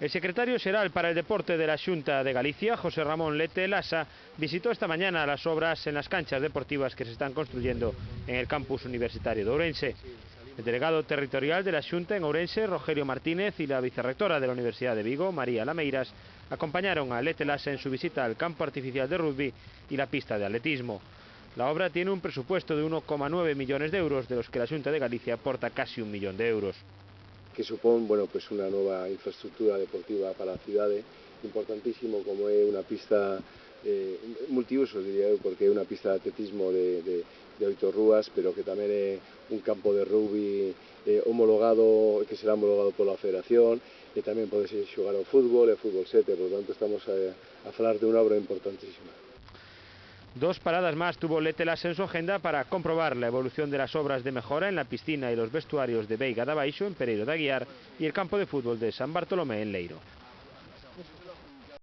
El secretario xeral para el deporte de la Xunta de Galicia, José Ramón Lete Lasa, visitó esta mañana las obras en las canchas deportivas que se están construyendo en el campus universitario de Ourense. El delegado territorial de la Xunta en Ourense, Rogelio Martínez, y la vicerrectora de la Universidad de Vigo, María Lameiras, acompañaron a Lete Lasa en su visita al campo artificial de rugby y la pista de atletismo. La obra tiene un presupuesto de 1,9 millones de euros, de los que la Xunta de Galicia aporta casi 1 millón de euros. Que supón, pues unha nova infraestructura deportiva para a cidade, importantísimo como é unha pista multiusos, diría eu, porque é unha pista de atletismo de 8 rúas, pero que tamén é un campo de rugby homologado, que será homologado pola Federación, e tamén pode ser xogar ao fútbol e fútbol 7, por lo tanto estamos a falar de unha obra importantísima. 2 paradas más tuvo Lete Lasa en su agenda para comprobar la evolución de las obras de mejora en la piscina y los vestuarios de Veiga de Abaixo, en Pereiro de Aguiar, y el campo de fútbol de San Bartolomé, en Leiro.